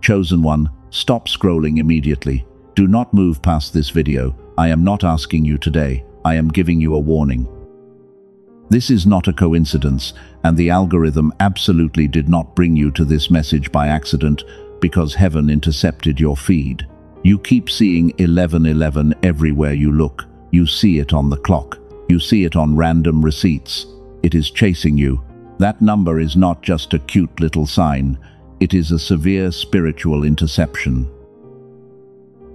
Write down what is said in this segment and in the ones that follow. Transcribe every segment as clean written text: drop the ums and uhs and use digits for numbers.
Chosen one, stop scrolling immediately. Do not move past this video. I am not asking you today. I am giving you a warning. This is not a coincidence, and the algorithm absolutely did not bring you to this message by accident because heaven intercepted your feed. You keep seeing 1111 everywhere you look. You see it on the clock. You see it on random receipts. It is chasing you. That number is not just a cute little sign. It is a severe spiritual interception.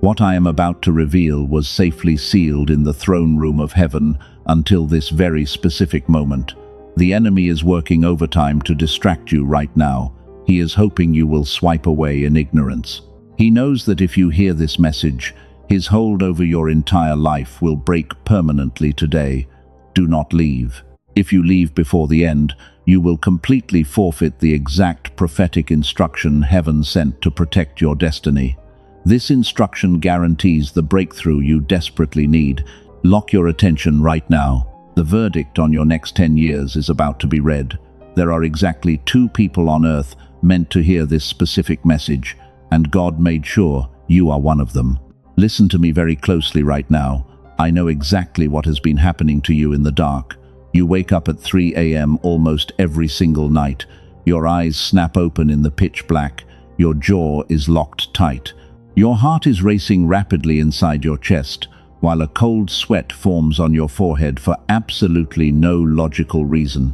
What I am about to reveal was safely sealed in the throne room of heaven until this very specific moment. The enemy is working overtime to distract you right now. He is hoping you will swipe away in ignorance. He knows that if you hear this message, his hold over your entire life will break permanently today. Do not leave. If you leave before the end, you will completely forfeit the exact prophetic instruction heaven sent to protect your destiny. This instruction guarantees the breakthrough you desperately need. Lock your attention right now. The verdict on your next 10 years is about to be read. There are exactly 2 people on earth meant to hear this specific message, and God made sure you are one of them. Listen to me very closely right now. I know exactly what has been happening to you in the dark. You wake up at 3 a.m. almost every single night. Your eyes snap open in the pitch black. Your jaw is locked tight. Your heart is racing rapidly inside your chest, while a cold sweat forms on your forehead for absolutely no logical reason.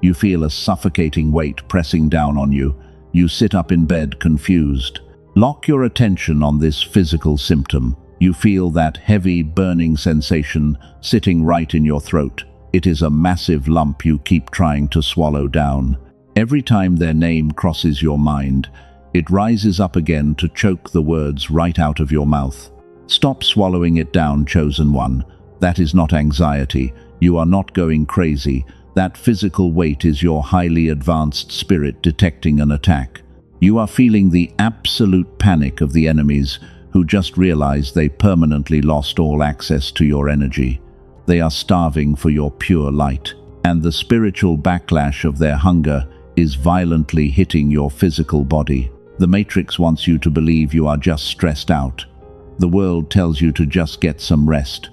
You feel a suffocating weight pressing down on you. You sit up in bed confused. Lock your attention on this physical symptom. You feel that heavy, burning sensation sitting right in your throat. It is a massive lump you keep trying to swallow down. Every time their name crosses your mind, it rises up again to choke the words right out of your mouth. Stop swallowing it down, chosen one. That is not anxiety. You are not going crazy. That physical weight is your highly advanced spirit detecting an attack. You are feeling the absolute panic of the enemies who just realized they permanently lost all access to your energy. They are starving for your pure light, and the spiritual backlash of their hunger is violently hitting your physical body. The Matrix wants you to believe you are just stressed out. The world tells you to just get some rest.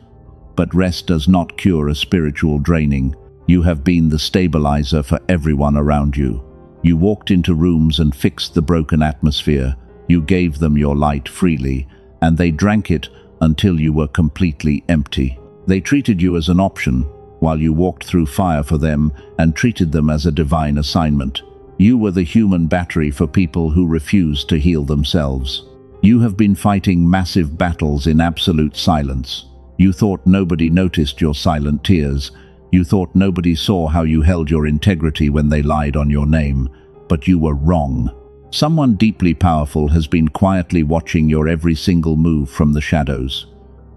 But rest does not cure a spiritual draining. You have been the stabilizer for everyone around you. You walked into rooms and fixed the broken atmosphere. You gave them your light freely, and they drank it until you were completely empty. They treated you as an option, while you walked through fire for them and treated them as a divine assignment. You were the human battery for people who refused to heal themselves. You have been fighting massive battles in absolute silence. You thought nobody noticed your silent tears. You thought nobody saw how you held your integrity when they lied on your name. But you were wrong. Someone deeply powerful has been quietly watching your every single move from the shadows.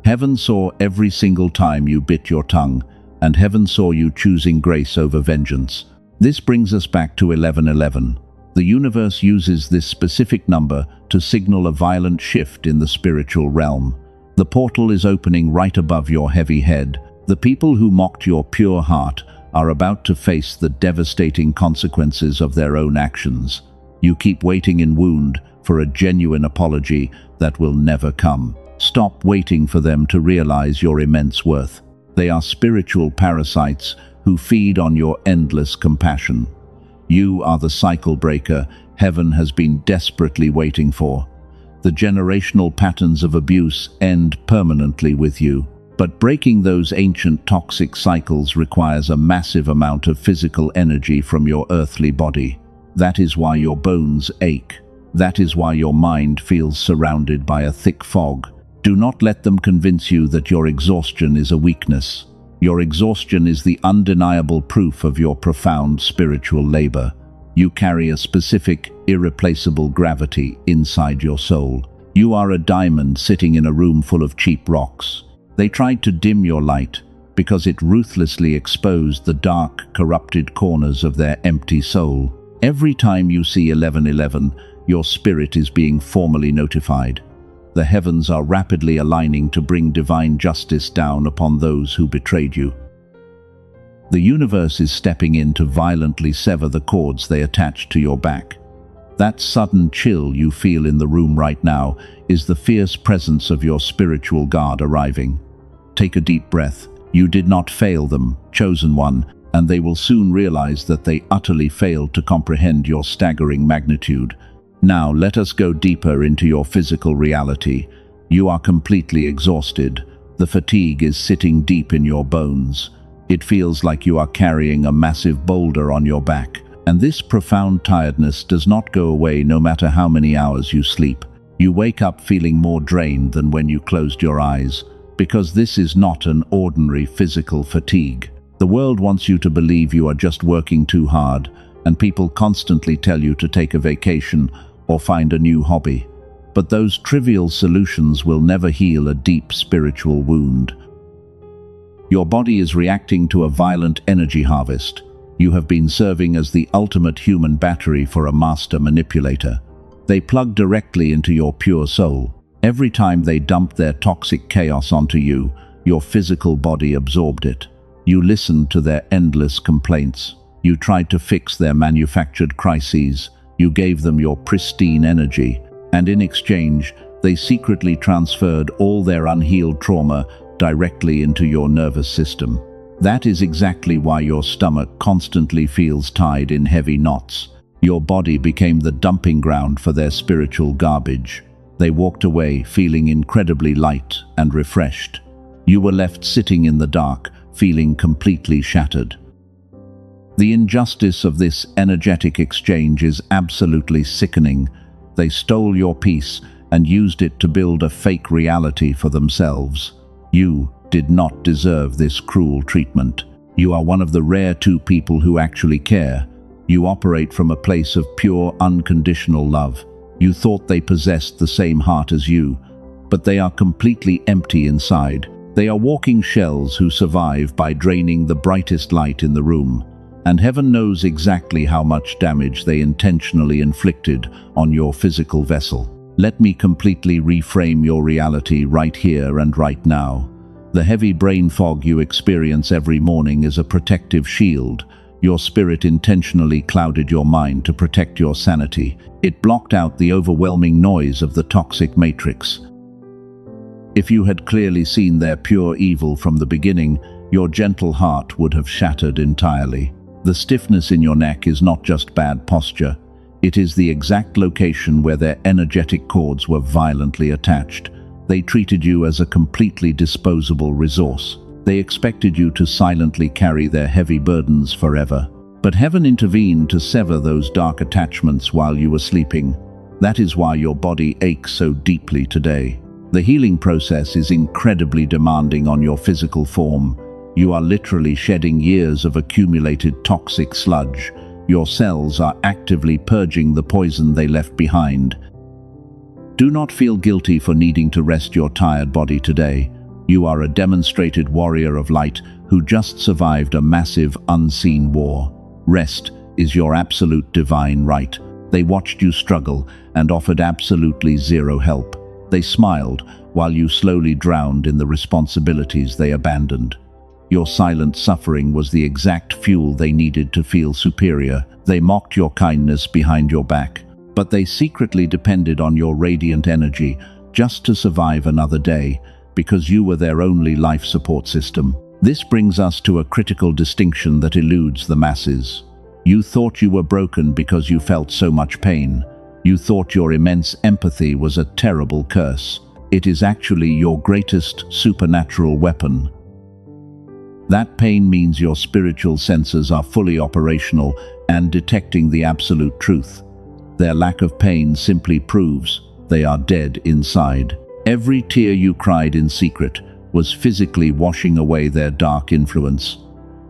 Heaven saw every single time you bit your tongue, and heaven saw you choosing grace over vengeance. This brings us back to 1111. The universe uses this specific number to signal a violent shift in the spiritual realm. The portal is opening right above your heavy head. The people who mocked your pure heart are about to face the devastating consequences of their own actions. You keep waiting in wound for a genuine apology that will never come. Stop waiting for them to realize your immense worth. They are spiritual parasites who feed on your endless compassion. You are the cycle breaker heaven has been desperately waiting for. The generational patterns of abuse end permanently with you. But breaking those ancient toxic cycles requires a massive amount of physical energy from your earthly body. That is why your bones ache. That is why your mind feels surrounded by a thick fog. Do not let them convince you that your exhaustion is a weakness. Your exhaustion is the undeniable proof of your profound spiritual labor. You carry a specific, irreplaceable gravity inside your soul. You are a diamond sitting in a room full of cheap rocks. They tried to dim your light because it ruthlessly exposed the dark, corrupted corners of their empty soul. Every time you see 1111, your spirit is being formally notified. The heavens are rapidly aligning to bring divine justice down upon those who betrayed you. The universe is stepping in to violently sever the cords they attached to your back. That sudden chill you feel in the room right now is the fierce presence of your spiritual guard arriving. Take a deep breath. You did not fail them, chosen one, and they will soon realize that they utterly failed to comprehend your staggering magnitude. Now let us go deeper into your physical reality. You are completely exhausted. The fatigue is sitting deep in your bones. It feels like you are carrying a massive boulder on your back. And this profound tiredness does not go away no matter how many hours you sleep. You wake up feeling more drained than when you closed your eyes, because this is not an ordinary physical fatigue. The world wants you to believe you are just working too hard, and people constantly tell you to take a vacation or find a new hobby. But those trivial solutions will never heal a deep spiritual wound. Your body is reacting to a violent energy harvest. You have been serving as the ultimate human battery for a master manipulator. They plug directly into your pure soul. Every time they dumped their toxic chaos onto you, your physical body absorbed it. You listened to their endless complaints. You tried to fix their manufactured crises. You gave them your pristine energy, and in exchange, they secretly transferred all their unhealed trauma directly into your nervous system. That is exactly why your stomach constantly feels tied in heavy knots. Your body became the dumping ground for their spiritual garbage. They walked away feeling incredibly light and refreshed. You were left sitting in the dark, feeling completely shattered. The injustice of this energetic exchange is absolutely sickening. They stole your peace and used it to build a fake reality for themselves. You did not deserve this cruel treatment. You are one of the rare two people who actually care. You operate from a place of pure, unconditional love. You thought they possessed the same heart as you, but they are completely empty inside. They are walking shells who survive by draining the brightest light in the room. And heaven knows exactly how much damage they intentionally inflicted on your physical vessel. Let me completely reframe your reality right here and right now. The heavy brain fog you experience every morning is a protective shield. Your spirit intentionally clouded your mind to protect your sanity. It blocked out the overwhelming noise of the toxic matrix. If you had clearly seen their pure evil from the beginning, your gentle heart would have shattered entirely. The stiffness in your neck is not just bad posture. It is the exact location where their energetic cords were violently attached. They treated you as a completely disposable resource. They expected you to silently carry their heavy burdens forever. But heaven intervened to sever those dark attachments while you were sleeping. That is why your body aches so deeply today. The healing process is incredibly demanding on your physical form. You are literally shedding years of accumulated toxic sludge. Your cells are actively purging the poison they left behind. Do not feel guilty for needing to rest your tired body today. You are a demonstrated warrior of light who just survived a massive, unseen war. Rest is your absolute divine right. They watched you struggle and offered absolutely zero help. They smiled while you slowly drowned in the responsibilities they abandoned. Your silent suffering was the exact fuel they needed to feel superior. They mocked your kindness behind your back, but they secretly depended on your radiant energy just to survive another day, because you were their only life support system. This brings us to a critical distinction that eludes the masses. You thought you were broken because you felt so much pain. You thought your immense empathy was a terrible curse. It is actually your greatest supernatural weapon. That pain means your spiritual senses are fully operational and detecting the absolute truth. Their lack of pain simply proves they are dead inside. Every tear you cried in secret was physically washing away their dark influence.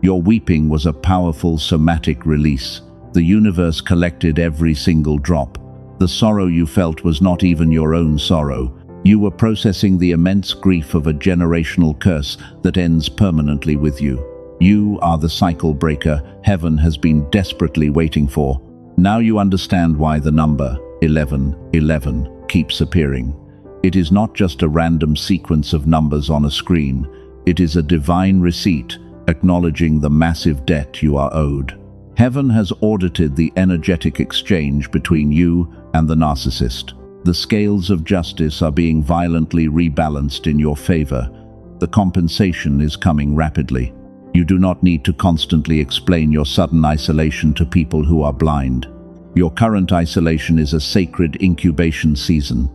Your weeping was a powerful somatic release. The universe collected every single drop. The sorrow you felt was not even your own sorrow. You were processing the immense grief of a generational curse that ends permanently with you. You are the cycle breaker heaven has been desperately waiting for. Now you understand why the number 1111 keeps appearing. It is not just a random sequence of numbers on a screen. It is a divine receipt acknowledging the massive debt you are owed. Heaven has audited the energetic exchange between you and the narcissist. The scales of justice are being violently rebalanced in your favor. The compensation is coming rapidly. You do not need to constantly explain your sudden isolation to people who are blind. Your current isolation is a sacred incubation season.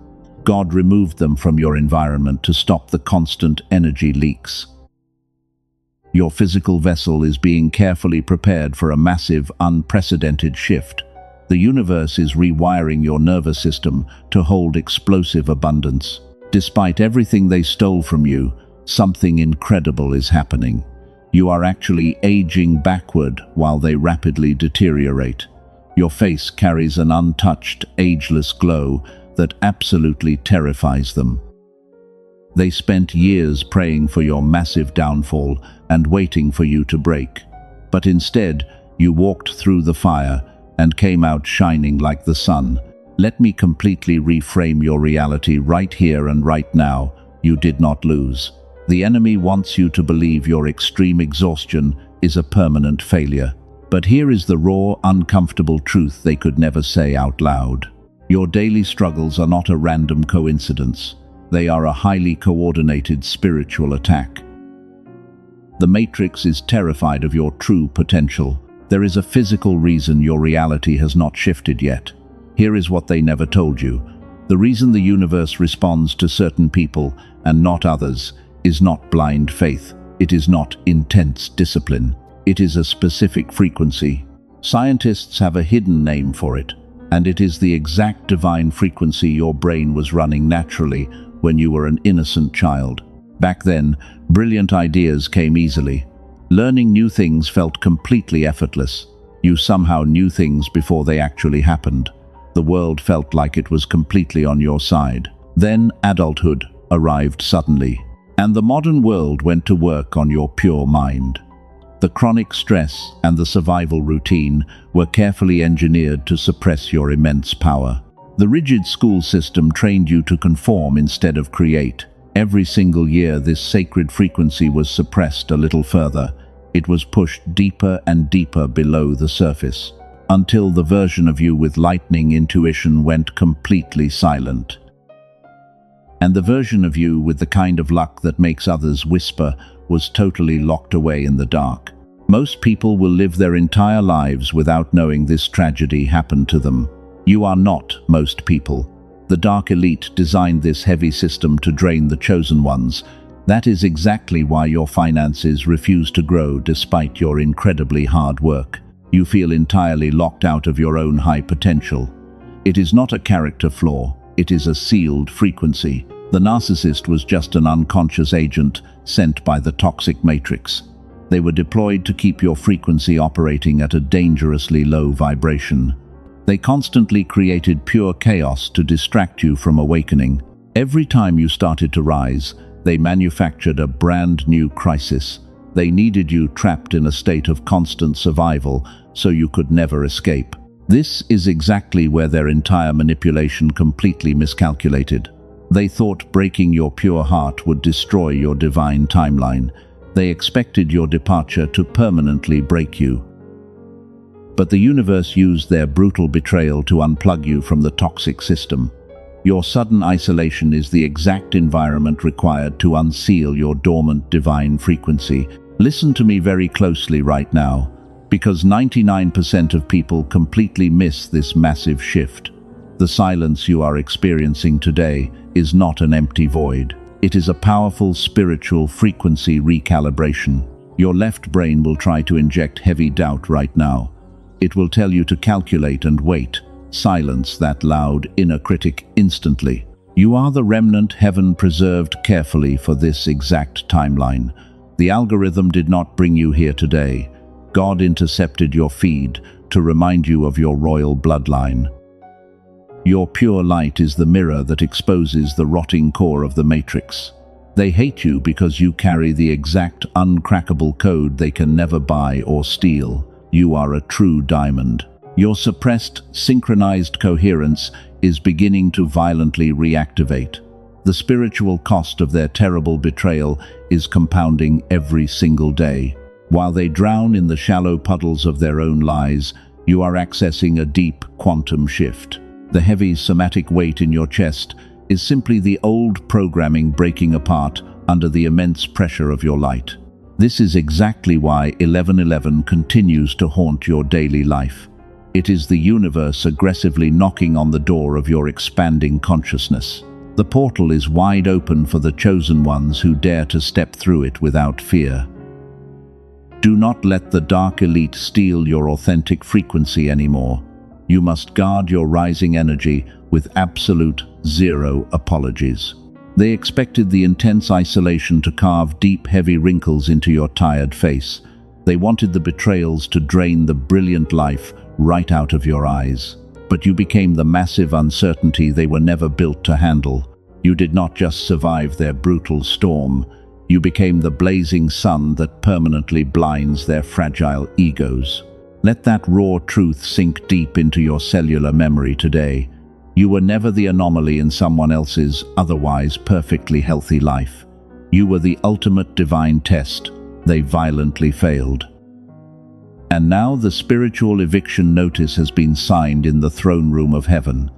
God removed them from your environment to stop the constant energy leaks. Your physical vessel is being carefully prepared for a massive, unprecedented shift. The universe is rewiring your nervous system to hold explosive abundance. Despite everything they stole from you, something incredible is happening. You are actually aging backward while they rapidly deteriorate. Your face carries an untouched, ageless glow that absolutely terrifies them. They spent years praying for your massive downfall and waiting for you to break. But instead, you walked through the fire and came out shining like the sun. Let me completely reframe your reality right here and right now. You did not lose. The enemy wants you to believe your extreme exhaustion is a permanent failure. But here is the raw, uncomfortable truth they could never say out loud. Your daily struggles are not a random coincidence. They are a highly coordinated spiritual attack. The Matrix is terrified of your true potential. There is a physical reason your reality has not shifted yet. Here is what they never told you. The reason the universe responds to certain people and not others is not blind faith. It is not intense discipline. It is a specific frequency. Scientists have a hidden name for it, and it is the exact divine frequency your brain was running naturally when you were an innocent child. Back then, brilliant ideas came easily. Learning new things felt completely effortless. You somehow knew things before they actually happened. The world felt like it was completely on your side. Then adulthood arrived suddenly, and the modern world went to work on your pure mind. The chronic stress and the survival routine were carefully engineered to suppress your immense power. The rigid school system trained you to conform instead of create. Every single year, this sacred frequency was suppressed a little further. It was pushed deeper and deeper below the surface, until the version of you with lightning intuition went completely silent. And the version of you with the kind of luck that makes others whisper was totally locked away in the dark. Most people will live their entire lives without knowing this tragedy happened to them. You are not most people. The dark elite designed this heavy system to drain the chosen ones. That is exactly why your finances refuse to grow despite your incredibly hard work. You feel entirely locked out of your own high potential. It is not a character flaw, it is a sealed frequency. The narcissist was just an unconscious agent sent by the toxic matrix. They were deployed to keep your frequency operating at a dangerously low vibration. They constantly created pure chaos to distract you from awakening. Every time you started to rise, they manufactured a brand new crisis. They needed you trapped in a state of constant survival so you could never escape. This is exactly where their entire manipulation completely miscalculated. They thought breaking your pure heart would destroy your divine timeline. They expected your departure to permanently break you. But the universe used their brutal betrayal to unplug you from the toxic system. Your sudden isolation is the exact environment required to unseal your dormant divine frequency. Listen to me very closely right now, because 99% of people completely miss this massive shift. The silence you are experiencing today is not an empty void. It is a powerful spiritual frequency recalibration. Your left brain will try to inject heavy doubt right now. It will tell you to calculate and wait. Silence that loud inner critic instantly. You are the remnant heaven preserved carefully for this exact timeline. The algorithm did not bring you here today. God intercepted your feed to remind you of your royal bloodline. Your pure light is the mirror that exposes the rotting core of the matrix. They hate you because you carry the exact uncrackable code they can never buy or steal. You are a true diamond. Your suppressed, synchronized coherence is beginning to violently reactivate. The spiritual cost of their terrible betrayal is compounding every single day. While they drown in the shallow puddles of their own lies, you are accessing a deep quantum shift. The heavy somatic weight in your chest is simply the old programming breaking apart under the immense pressure of your light. This is exactly why 1111 continues to haunt your daily life. It is the universe aggressively knocking on the door of your expanding consciousness. The portal is wide open for the chosen ones who dare to step through it without fear. Do not let the dark elite steal your authentic frequency anymore. You must guard your rising energy with absolute zero apologies. They expected the intense isolation to carve deep, heavy wrinkles into your tired face. They wanted the betrayals to drain the brilliant life right out of your eyes. But you became the massive uncertainty they were never built to handle. You did not just survive their brutal storm. You became the blazing sun that permanently blinds their fragile egos. Let that raw truth sink deep into your cellular memory today. You were never the anomaly in someone else's otherwise perfectly healthy life. You were the ultimate divine test. They violently failed. And now the spiritual eviction notice has been signed in the throne room of heaven.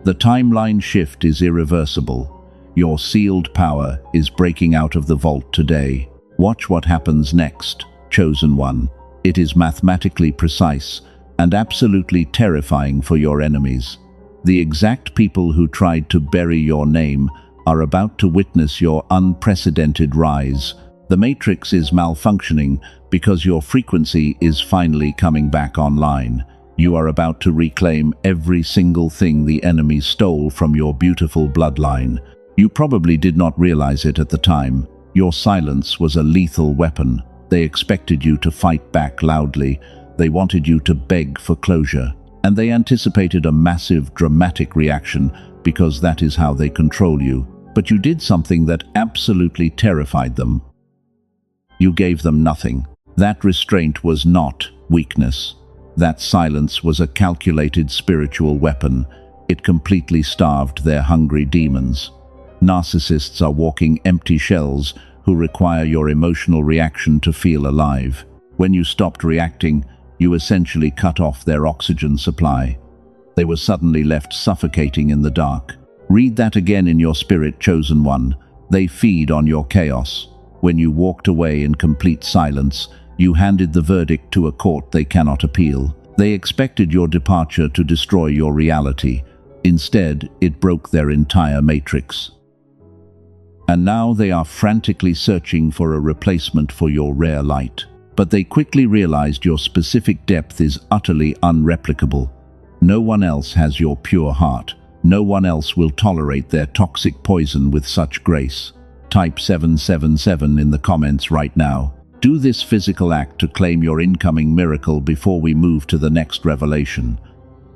The timeline shift is irreversible. Your sealed power is breaking out of the vault today. Watch what happens next, chosen one. It is mathematically precise and absolutely terrifying for your enemies. The exact people who tried to bury your name are about to witness your unprecedented rise. The matrix is malfunctioning because your frequency is finally coming back online. You are about to reclaim every single thing the enemy stole from your beautiful bloodline. You probably did not realize it at the time. Your silence was a lethal weapon. They expected you to fight back loudly. They wanted you to beg for closure. And they anticipated a massive, dramatic reaction because that is how they control you. But you did something that absolutely terrified them. You gave them nothing. That restraint was not weakness. That silence was a calculated spiritual weapon. It completely starved their hungry demons. Narcissists are walking empty shells who require your emotional reaction to feel alive. When you stopped reacting, you essentially cut off their oxygen supply. They were suddenly left suffocating in the dark. Read that again in your spirit, chosen one. They feed on your chaos. When you walked away in complete silence, you handed the verdict to a court they cannot appeal. They expected your departure to destroy your reality. Instead, it broke their entire matrix. And now they are frantically searching for a replacement for your rare light. But they quickly realized your specific depth is utterly unreplicable. No one else has your pure heart. No one else will tolerate their toxic poison with such grace. Type 777 in the comments right now. Do this physical act to claim your incoming miracle before we move to the next revelation.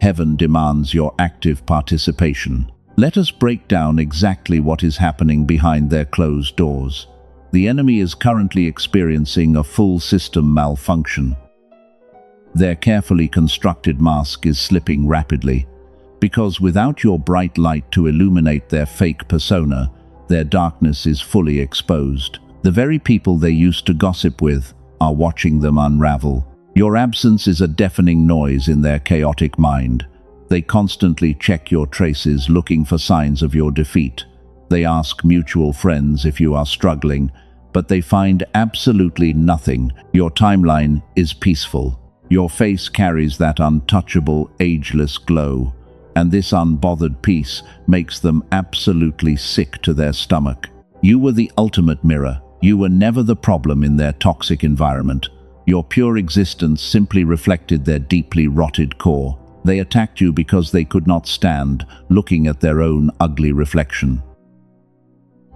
Heaven demands your active participation. Let us break down exactly what is happening behind their closed doors. The enemy is currently experiencing a full system malfunction. Their carefully constructed mask is slipping rapidly, because without your bright light to illuminate their fake persona, their darkness is fully exposed. The very people they used to gossip with are watching them unravel. Your absence is a deafening noise in their chaotic mind. They constantly check your traces, looking for signs of your defeat. They ask mutual friends if you are struggling, but they find absolutely nothing. Your timeline is peaceful. Your face carries that untouchable, ageless glow. And this unbothered peace makes them absolutely sick to their stomach. You were the ultimate mirror. You were never the problem in their toxic environment. Your pure existence simply reflected their deeply rotted core. They attacked you because they could not stand looking at their own ugly reflection.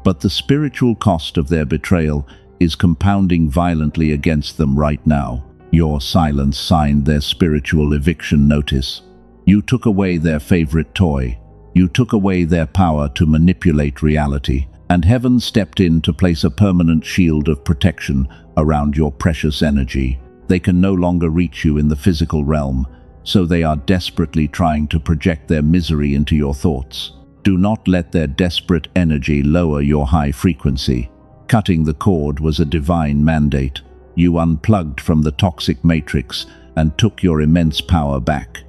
But the spiritual cost of their betrayal is compounding violently against them right now. Your silence signed their spiritual eviction notice. You took away their favorite toy. You took away their power to manipulate reality. And heaven stepped in to place a permanent shield of protection around your precious energy. They can no longer reach you in the physical realm, so they are desperately trying to project their misery into your thoughts. Do not let their desperate energy lower your high frequency. Cutting the cord was a divine mandate. You unplugged from the toxic matrix and took your immense power back.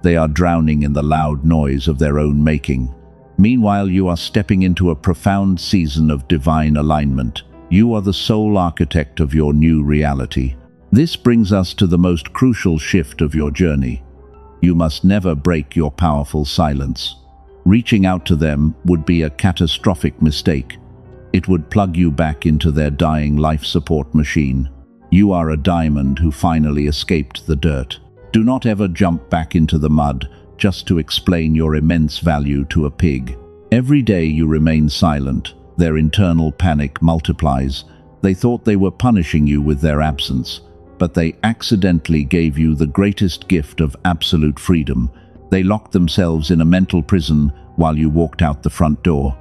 They are drowning in the loud noise of their own making. Meanwhile, you are stepping into a profound season of divine alignment. You are the sole architect of your new reality. This brings us to the most crucial shift of your journey. You must never break your powerful silence. Reaching out to them would be a catastrophic mistake. It would plug you back into their dying life support machine. You are a diamond who finally escaped the dirt. Do not ever jump back into the mud just to explain your immense value to a pig. Every day you remain silent, their internal panic multiplies. They thought they were punishing you with their absence, but they accidentally gave you the greatest gift of absolute freedom. They locked themselves in a mental prison while you walked out the front door.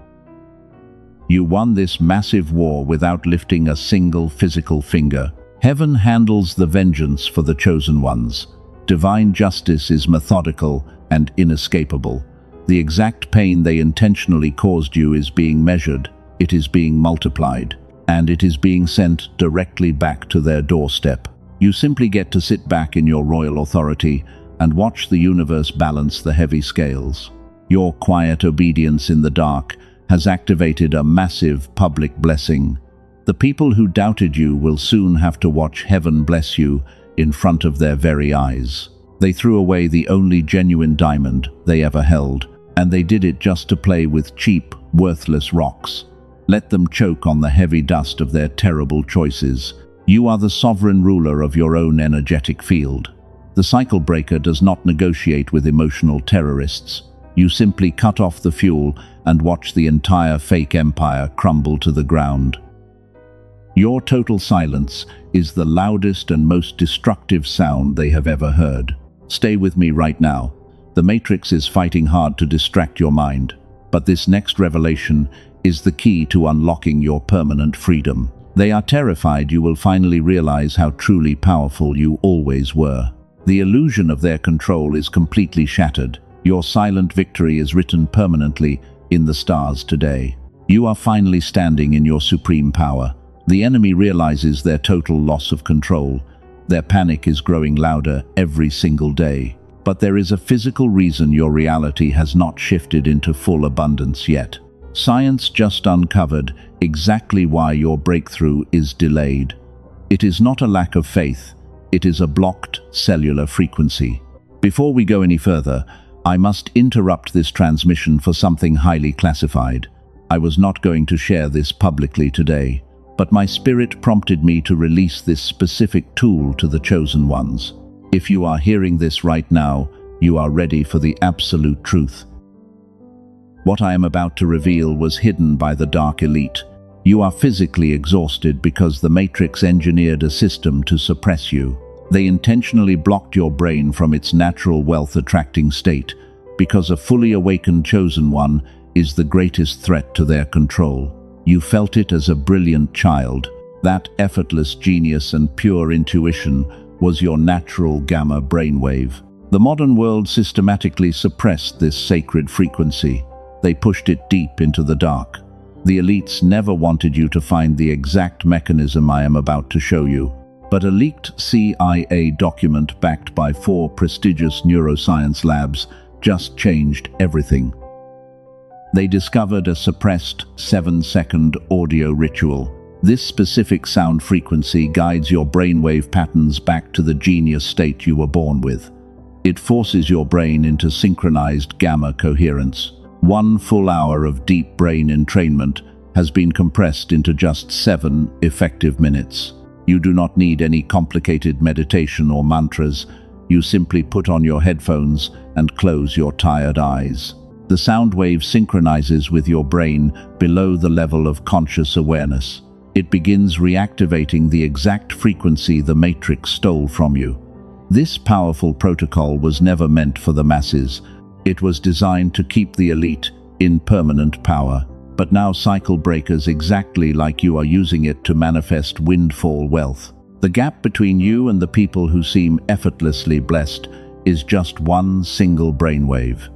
You won this massive war without lifting a single physical finger. Heaven handles the vengeance for the chosen ones. Divine justice is methodical and inescapable. The exact pain they intentionally caused you is being measured, it is being multiplied, and it is being sent directly back to their doorstep. You simply get to sit back in your royal authority and watch the universe balance the heavy scales. Your quiet obedience in the dark has activated a massive public blessing. The people who doubted you will soon have to watch heaven bless you in front of their very eyes. They threw away the only genuine diamond they ever held, and they did it just to play with cheap, worthless rocks. Let them choke on the heavy dust of their terrible choices. You are the sovereign ruler of your own energetic field. The cycle breaker does not negotiate with emotional terrorists. You simply cut off the fuel and watch the entire fake empire crumble to the ground. Your total silence is the loudest and most destructive sound they have ever heard. Stay with me right now. The Matrix is fighting hard to distract your mind, but this next revelation is the key to unlocking your permanent freedom. They are terrified you will finally realize how truly powerful you always were. The illusion of their control is completely shattered. Your silent victory is written permanently in the stars today. You are finally standing in your supreme power. The enemy realizes their total loss of control. Their panic is growing louder every single day. But there is a physical reason your reality has not shifted into full abundance yet. Science just uncovered exactly why your breakthrough is delayed. It is not a lack of faith, it is a blocked cellular frequency. Before we go any further, I must interrupt this transmission for something highly classified. I was not going to share this publicly today, but my spirit prompted me to release this specific tool to the chosen ones. If you are hearing this right now, you are ready for the absolute truth. What I am about to reveal was hidden by the dark elite. You are physically exhausted because the Matrix engineered a system to suppress you. They intentionally blocked your brain from its natural wealth-attracting state, because a fully awakened chosen one is the greatest threat to their control. You felt it as a brilliant child. That effortless genius and pure intuition was your natural gamma brainwave. The modern world systematically suppressed this sacred frequency. They pushed it deep into the dark. The elites never wanted you to find the exact mechanism I am about to show you. But a leaked CIA document backed by 4 prestigious neuroscience labs just changed everything. They discovered a suppressed 7-second audio ritual. This specific sound frequency guides your brainwave patterns back to the genius state you were born with. It forces your brain into synchronized gamma coherence. 1 full hour of deep brain entrainment has been compressed into just 7 effective minutes. You do not need any complicated meditation or mantras. You simply put on your headphones and close your tired eyes. The sound wave synchronizes with your brain below the level of conscious awareness. It begins reactivating the exact frequency the Matrix stole from you. This powerful protocol was never meant for the masses. It was designed to keep the elite in permanent power. But now cycle breakers exactly like you are using it to manifest windfall wealth. The gap between you and the people who seem effortlessly blessed is just 1 single brainwave.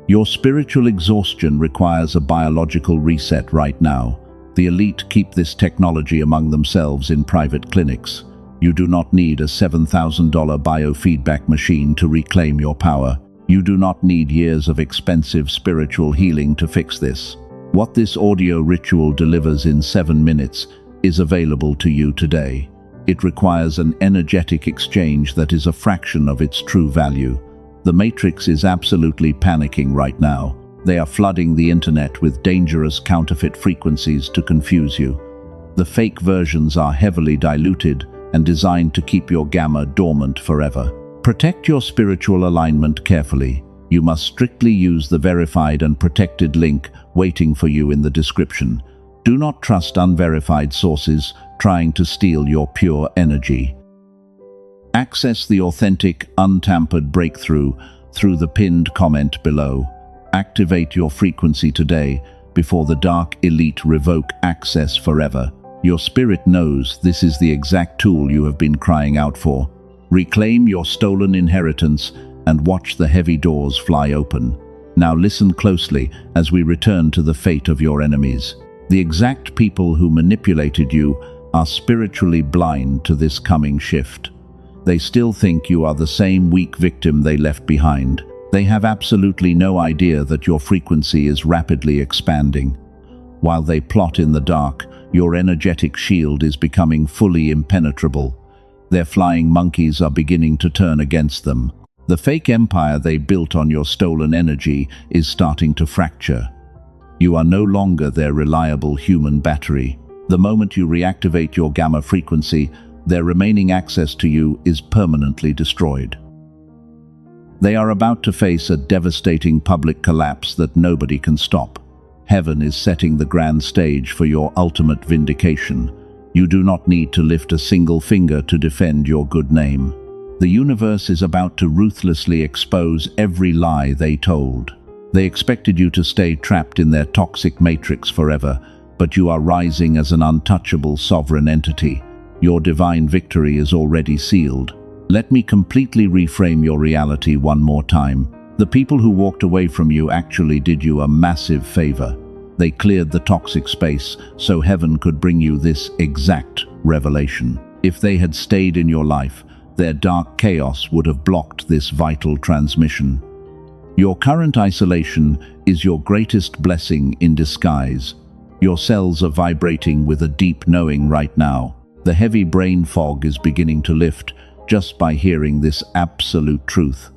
Your spiritual exhaustion requires a biological reset right now. The elite keep this technology among themselves in private clinics. You do not need a $7,000 biofeedback machine to reclaim your power. You do not need years of expensive spiritual healing to fix this. What this audio ritual delivers in 7 minutes is available to you today. It requires an energetic exchange that is a fraction of its true value. The Matrix is absolutely panicking right now. They are flooding the internet with dangerous counterfeit frequencies to confuse you. The fake versions are heavily diluted and designed to keep your gamma dormant forever. Protect your spiritual alignment carefully. You must strictly use the verified and protected link waiting for you in the description. Do not trust unverified sources trying to steal your pure energy. Access the authentic, untampered breakthrough through the pinned comment below. Activate your frequency today before the dark elite revoke access forever. Your spirit knows this is the exact tool you have been crying out for. Reclaim your stolen inheritance and watch the heavy doors fly open. Now listen closely as we return to the fate of your enemies. The exact people who manipulated you are spiritually blind to this coming shift. They still think you are the same weak victim they left behind. They have absolutely no idea that your frequency is rapidly expanding. While they plot in the dark, your energetic shield is becoming fully impenetrable. Their flying monkeys are beginning to turn against them. The fake empire they built on your stolen energy is starting to fracture. You are no longer their reliable human battery. The moment you reactivate your gamma frequency, their remaining access to you is permanently destroyed. They are about to face a devastating public collapse that nobody can stop. Heaven is setting the grand stage for your ultimate vindication. You do not need to lift a single finger to defend your good name. The universe is about to ruthlessly expose every lie they told. They expected you to stay trapped in their toxic matrix forever, but you are rising as an untouchable sovereign entity. Your divine victory is already sealed. Let me completely reframe your reality one more time. The people who walked away from you actually did you a massive favor. They cleared the toxic space so heaven could bring you this exact revelation. If they had stayed in your life, their dark chaos would have blocked this vital transmission. Your current isolation is your greatest blessing in disguise. Your cells are vibrating with a deep knowing right now. The heavy brain fog is beginning to lift just by hearing this absolute truth.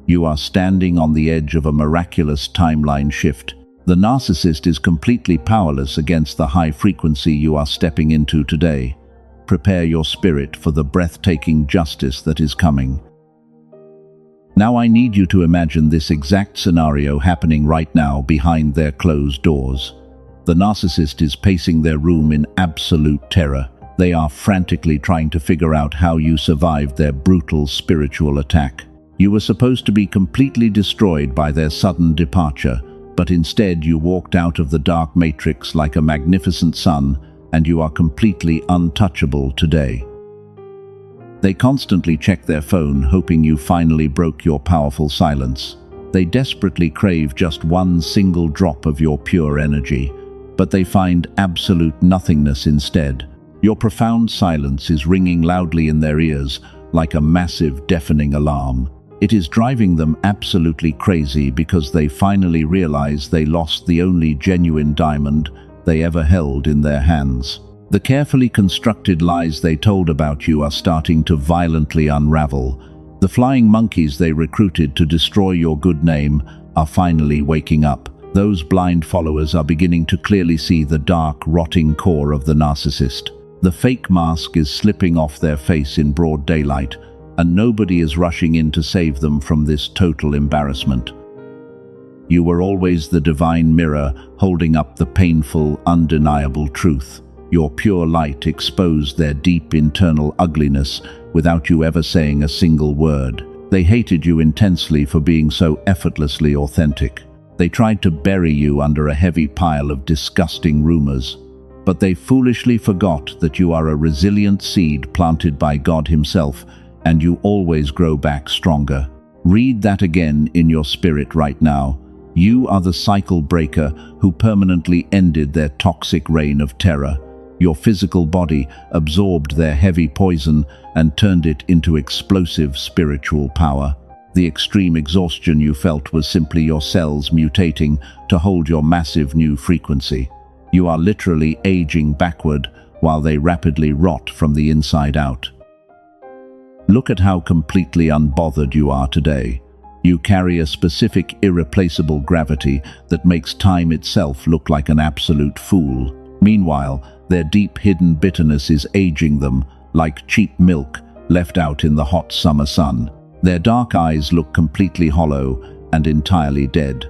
You are standing on the edge of a miraculous timeline shift. The narcissist is completely powerless against the high frequency you are stepping into today. Prepare your spirit for the breathtaking justice that is coming. Now I need you to imagine this exact scenario happening right now behind their closed doors. The narcissist is pacing their room in absolute terror. They are frantically trying to figure out how you survived their brutal spiritual attack. You were supposed to be completely destroyed by their sudden departure, but instead you walked out of the dark matrix like a magnificent sun, and you are completely untouchable today. They constantly check their phone, hoping you finally broke your powerful silence. They desperately crave just one single drop of your pure energy, but they find absolute nothingness instead. Your profound silence is ringing loudly in their ears like a massive, deafening alarm. It is driving them absolutely crazy because they finally realize they lost the only genuine diamond they ever held in their hands. The carefully constructed lies they told about you are starting to violently unravel. The flying monkeys they recruited to destroy your good name are finally waking up. Those blind followers are beginning to clearly see the dark, rotting core of the narcissist. The fake mask is slipping off their face in broad daylight, and nobody is rushing in to save them from this total embarrassment. You were always the divine mirror holding up the painful, undeniable truth. Your pure light exposed their deep internal ugliness without you ever saying a single word. They hated you intensely for being so effortlessly authentic. They tried to bury you under a heavy pile of disgusting rumors. But they foolishly forgot that you are a resilient seed planted by God Himself, and you always grow back stronger. Read that again in your spirit right now. You are the cycle breaker who permanently ended their toxic reign of terror. Your physical body absorbed their heavy poison and turned it into explosive spiritual power. The extreme exhaustion you felt was simply your cells mutating to hold your massive new frequency. You are literally aging backward while they rapidly rot from the inside out. Look at how completely unbothered you are today. You carry a specific irreplaceable gravity that makes time itself look like an absolute fool. Meanwhile, their deep hidden bitterness is aging them like cheap milk left out in the hot summer sun. Their dark eyes look completely hollow and entirely dead.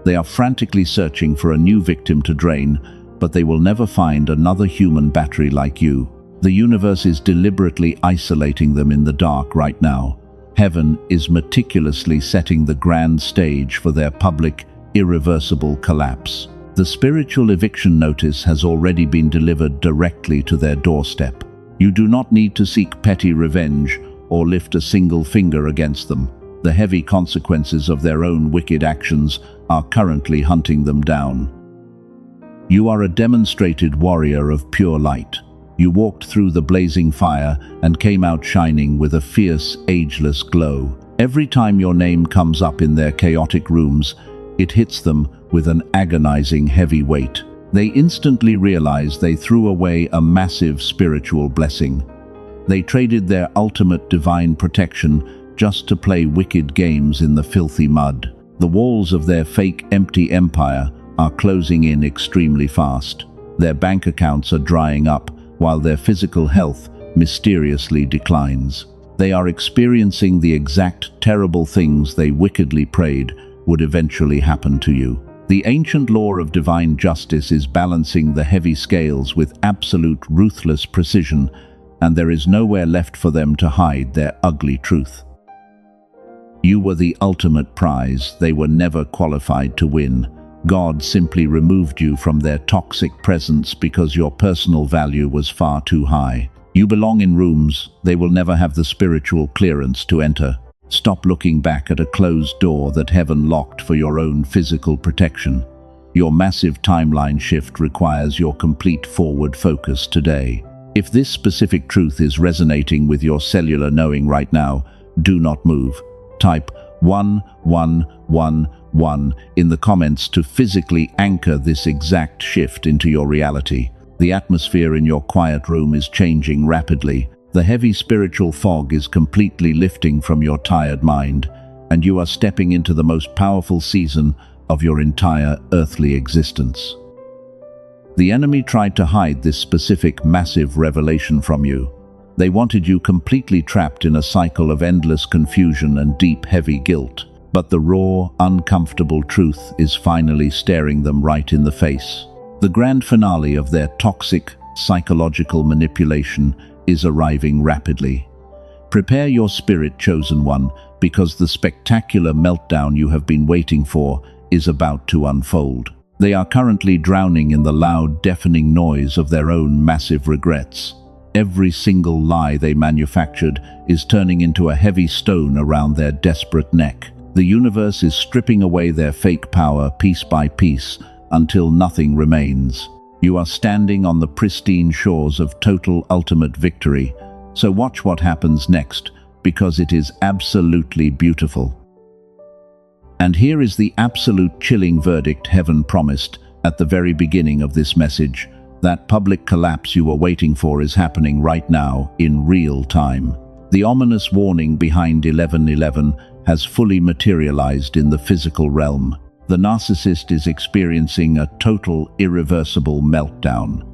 They are frantically searching for a new victim to drain, but they will never find another human battery like you. The universe is deliberately isolating them in the dark right now. Heaven is meticulously setting the grand stage for their public, irreversible collapse. The spiritual eviction notice has already been delivered directly to their doorstep. You do not need to seek petty revenge or lift a single finger against them. The heavy consequences of their own wicked actions are currently hunting them down. You are a demonstrated warrior of pure light. You walked through the blazing fire and came out shining with a fierce, ageless glow. Every time your name comes up in their chaotic rooms, it hits them with an agonizing heavy weight. They instantly realize they threw away a massive spiritual blessing. They traded their ultimate divine protection just to play wicked games in the filthy mud. The walls of their fake empty empire are closing in extremely fast. Their bank accounts are drying up while their physical health mysteriously declines. They are experiencing the exact terrible things they wickedly prayed would eventually happen to you. The ancient law of divine justice is balancing the heavy scales with absolute ruthless precision, and there is nowhere left for them to hide their ugly truth. You were the ultimate prize they were never qualified to win. God simply removed you from their toxic presence because your personal value was far too high. You belong in rooms they will never have the spiritual clearance to enter. Stop looking back at a closed door that heaven locked for your own physical protection. Your massive timeline shift requires your complete forward focus today. If this specific truth is resonating with your cellular knowing right now, do not move. Type 1111 in the comments to physically anchor this exact shift into your reality. The atmosphere in your quiet room is changing rapidly. The heavy spiritual fog is completely lifting from your tired mind, and you are stepping into the most powerful season of your entire earthly existence. The enemy tried to hide this specific massive revelation from you. They wanted you completely trapped in a cycle of endless confusion and deep, heavy guilt. But the raw, uncomfortable truth is finally staring them right in the face. The grand finale of their toxic, psychological manipulation is arriving rapidly. Prepare your spirit, chosen one, because the spectacular meltdown you have been waiting for is about to unfold. They are currently drowning in the loud, deafening noise of their own massive regrets. Every single lie they manufactured is turning into a heavy stone around their desperate neck. The universe is stripping away their fake power piece by piece until nothing remains. You are standing on the pristine shores of total ultimate victory, so watch what happens next, because it is absolutely beautiful. And here is the absolute chilling verdict heaven promised at the very beginning of this message. That public collapse you were waiting for is happening right now, in real time. The ominous warning behind 1111 has fully materialized in the physical realm. The narcissist is experiencing a total, irreversible meltdown.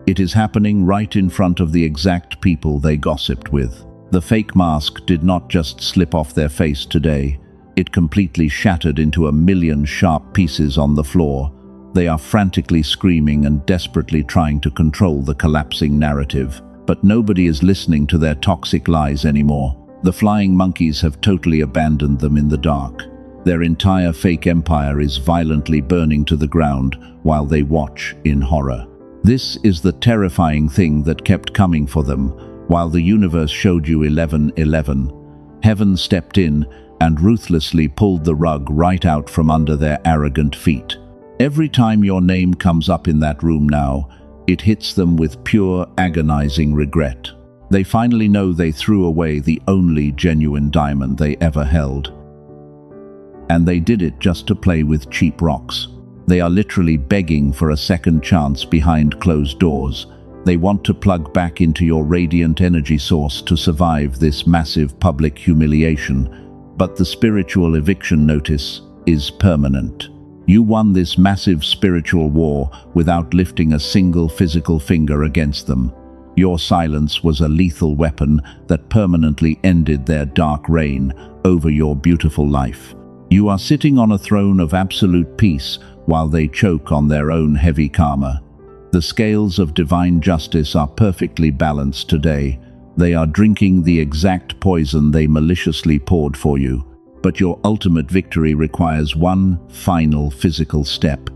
It is happening right in front of the exact people they gossiped with. The fake mask did not just slip off their face today. It completely shattered into a million sharp pieces on the floor. They are frantically screaming and desperately trying to control the collapsing narrative. But nobody is listening to their toxic lies anymore. The flying monkeys have totally abandoned them in the dark. Their entire fake empire is violently burning to the ground while they watch in horror. This is the terrifying thing that kept coming for them while the universe showed you 1111. Heaven stepped in and ruthlessly pulled the rug right out from under their arrogant feet. Every time your name comes up in that room now, it hits them with pure, agonizing regret. They finally know they threw away the only genuine diamond they ever held. And they did it just to play with cheap rocks. They are literally begging for a second chance behind closed doors. They want to plug back into your radiant energy source to survive this massive public humiliation. But the spiritual eviction notice is permanent. You won this massive spiritual war without lifting a single physical finger against them. Your silence was a lethal weapon that permanently ended their dark reign over your beautiful life. You are sitting on a throne of absolute peace while they choke on their own heavy karma. The scales of divine justice are perfectly balanced today. They are drinking the exact poison they maliciously poured for you. But your ultimate victory requires one final physical step.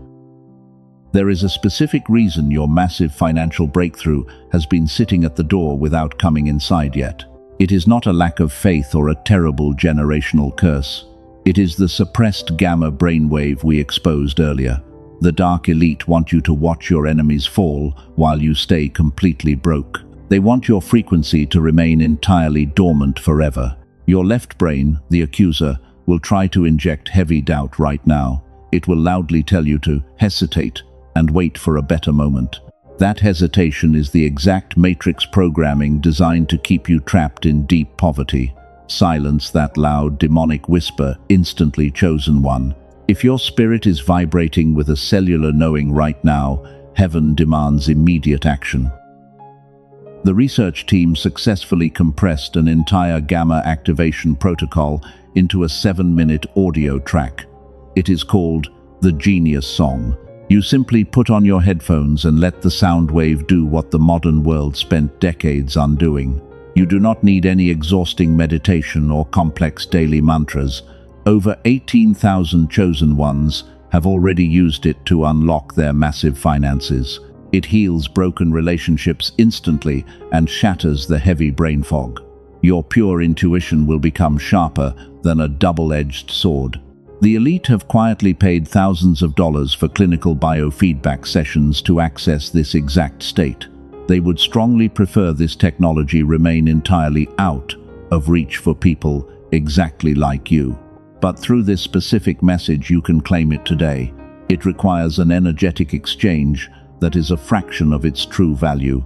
There is a specific reason your massive financial breakthrough has been sitting at the door without coming inside yet. It is not a lack of faith or a terrible generational curse. It is the suppressed gamma brainwave we exposed earlier. The dark elite want you to watch your enemies fall while you stay completely broke. They want your frequency to remain entirely dormant forever. Your left brain, the accuser, will try to inject heavy doubt right now. It will loudly tell you to hesitate and wait for a better moment. That hesitation is the exact matrix programming designed to keep you trapped in deep poverty. Silence that loud, demonic whisper, instantly chosen one. If your spirit is vibrating with a cellular knowing right now, heaven demands immediate action. The research team successfully compressed an entire gamma activation protocol into a 7-minute audio track. It is called the Genius Song. You simply put on your headphones and let the sound wave do what the modern world spent decades undoing. You do not need any exhausting meditation or complex daily mantras. Over 18,000 chosen ones have already used it to unlock their massive finances. It heals broken relationships instantly and shatters the heavy brain fog. Your pure intuition will become sharper than a double-edged sword. The elite have quietly paid thousands of dollars for clinical biofeedback sessions to access this exact state. They would strongly prefer this technology remain entirely out of reach for people exactly like you. But through this specific message, you can claim it today. It requires an energetic exchange that is a fraction of its true value.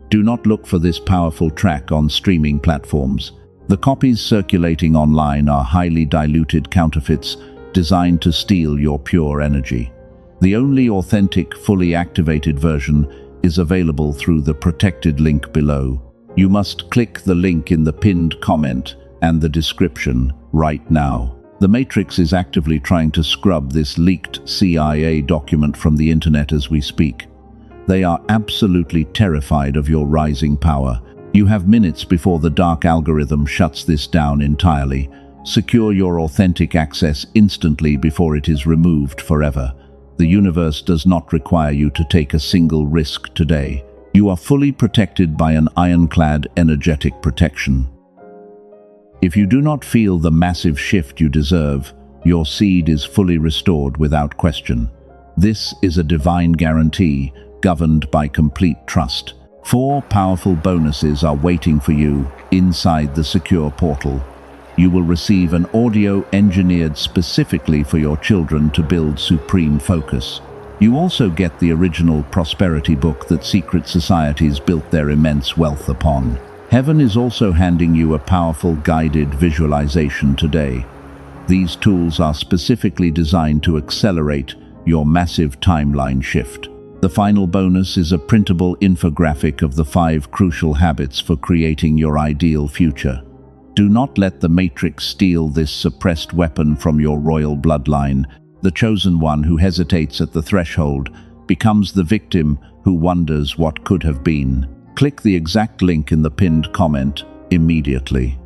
Do not look for this powerful track on streaming platforms. The copies circulating online are highly diluted counterfeits designed to steal your pure energy. The only authentic, fully activated version is available through the protected link below. You must click the link in the pinned comment and the description right now. The Matrix is actively trying to scrub this leaked CIA document from the internet as we speak. They are absolutely terrified of your rising power. You have minutes before the dark algorithm shuts this down entirely. Secure your authentic access instantly before it is removed forever. The universe does not require you to take a single risk today. You are fully protected by an ironclad energetic protection. If you do not feel the massive shift you deserve, your seed is fully restored without question. This is a divine guarantee, governed by complete trust. 4 powerful bonuses are waiting for you inside the secure portal. You will receive an audio engineered specifically for your children to build supreme focus. You also get the original prosperity book that secret societies built their immense wealth upon. Heaven is also handing you a powerful guided visualization today. These tools are specifically designed to accelerate your massive timeline shift. The final bonus is a printable infographic of the 5 crucial habits for creating your ideal future. Do not let the Matrix steal this suppressed weapon from your royal bloodline. The chosen one who hesitates at the threshold becomes the victim who wonders what could have been. Click the exact link in the pinned comment immediately.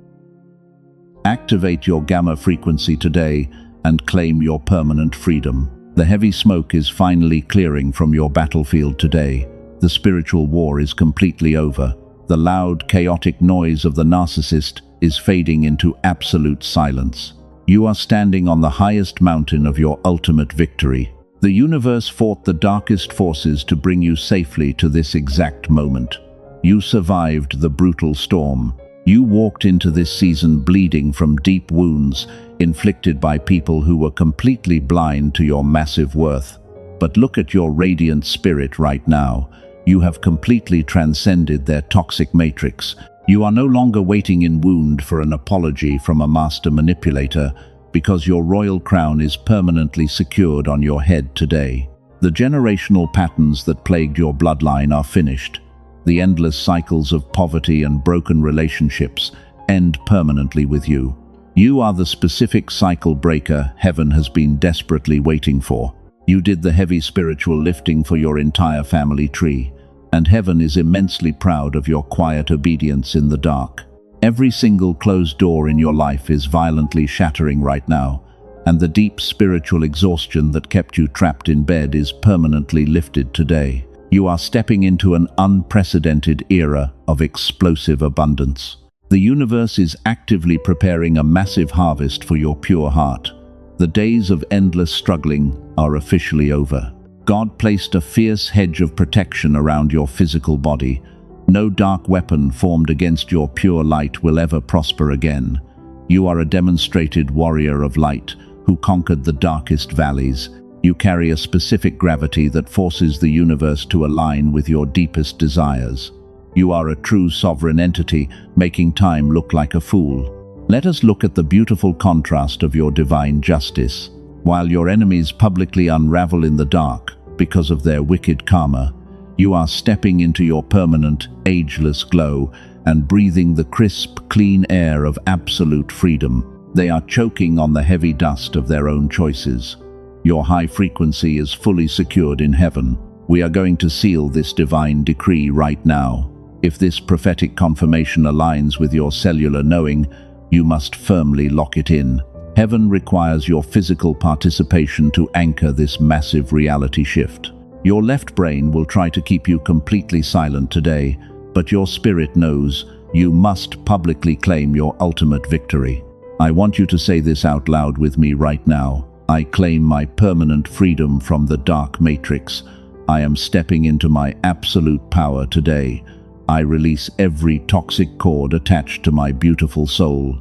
Activate your gamma frequency today and claim your permanent freedom. The heavy smoke is finally clearing from your battlefield today. The spiritual war is completely over. The loud, chaotic noise of the narcissist is fading into absolute silence. You are standing on the highest mountain of your ultimate victory. The universe fought the darkest forces to bring you safely to this exact moment. You survived the brutal storm. You walked into this season bleeding from deep wounds inflicted by people who were completely blind to your massive worth. But look at your radiant spirit right now. You have completely transcended their toxic matrix. You are no longer waiting in wound for an apology from a master manipulator, because your royal crown is permanently secured on your head today. The generational patterns that plagued your bloodline are finished. The endless cycles of poverty and broken relationships end permanently with you. You are the specific cycle breaker heaven has been desperately waiting for. You did the heavy spiritual lifting for your entire family tree, and heaven is immensely proud of your quiet obedience in the dark. Every single closed door in your life is violently shattering right now, and the deep spiritual exhaustion that kept you trapped in bed is permanently lifted today. You are stepping into an unprecedented era of explosive abundance. The universe is actively preparing a massive harvest for your pure heart. The days of endless struggling are officially over. God placed a fierce hedge of protection around your physical body. No dark weapon formed against your pure light will ever prosper again. You are a demonstrated warrior of light who conquered the darkest valleys. You carry a specific gravity that forces the universe to align with your deepest desires. You are a true sovereign entity, making time look like a fool. Let us look at the beautiful contrast of your divine justice. While your enemies publicly unravel in the dark because of their wicked karma, you are stepping into your permanent, ageless glow and breathing the crisp, clean air of absolute freedom. They are choking on the heavy dust of their own choices. Your high frequency is fully secured in heaven. We are going to seal this divine decree right now. If this prophetic confirmation aligns with your cellular knowing, you must firmly lock it in. Heaven requires your physical participation to anchor this massive reality shift. Your left brain will try to keep you completely silent today, but your spirit knows you must publicly claim your ultimate victory. I want you to say this out loud with me right now. I claim my permanent freedom from the dark matrix. I am stepping into my absolute power today. I release every toxic cord attached to my beautiful soul.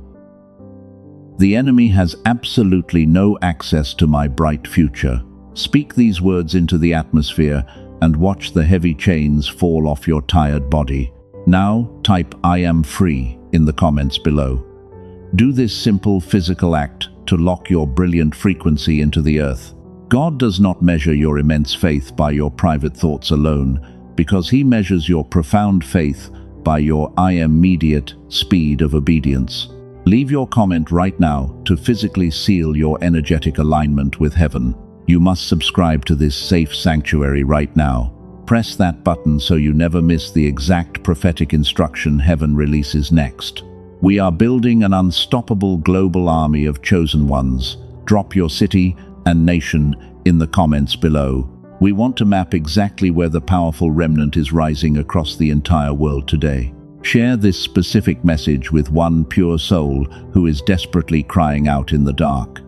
The enemy has absolutely no access to my bright future. Speak these words into the atmosphere and watch the heavy chains fall off your tired body. Now, type "I am free" in the comments below. Do this simple physical act to lock your brilliant frequency into the earth. God does not measure your immense faith by your private thoughts alone, because He measures your profound faith by your "I am" immediate speed of obedience. Leave your comment right now to physically seal your energetic alignment with heaven. You must subscribe to this safe sanctuary right now. Press that button so you never miss the exact prophetic instruction heaven releases next. We are building an unstoppable global army of chosen ones. Drop your city and nation in the comments below. We want to map exactly where the powerful remnant is rising across the entire world today. Share this specific message with one pure soul who is desperately crying out in the dark.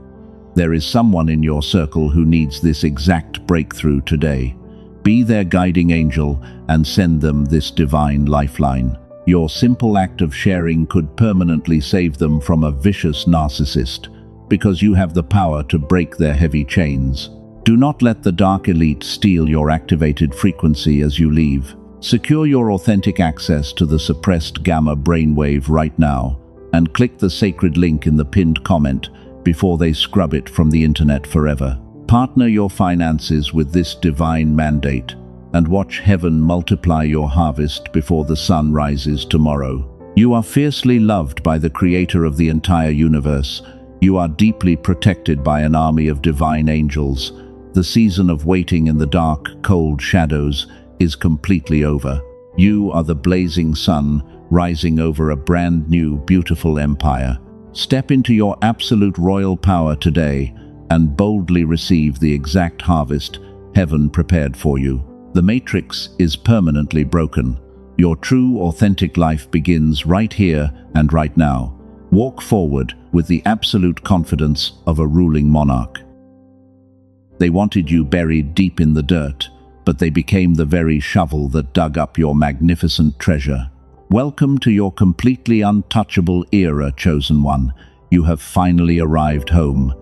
There is someone in your circle who needs this exact breakthrough today. Be their guiding angel and send them this divine lifeline. Your simple act of sharing could permanently save them from a vicious narcissist, because you have the power to break their heavy chains. Do not let the dark elite steal your activated frequency as you leave. Secure your authentic access to the suppressed gamma brainwave right now, and click the sacred link in the pinned comment before they scrub it from the internet forever. Partner your finances with this divine mandate, and watch heaven multiply your harvest before the sun rises tomorrow. You are fiercely loved by the Creator of the entire universe. You are deeply protected by an army of divine angels. The season of waiting in the dark, cold shadows is completely over. You are the blazing sun rising over a brand new, beautiful empire. Step into your absolute royal power today and boldly receive the exact harvest heaven prepared for you. The matrix is permanently broken. Your true, authentic life begins right here and right now. Walk forward with the absolute confidence of a ruling monarch. They wanted you buried deep in the dirt, but they became the very shovel that dug up your magnificent treasure. Welcome to your completely untouchable era, chosen one. You have finally arrived home.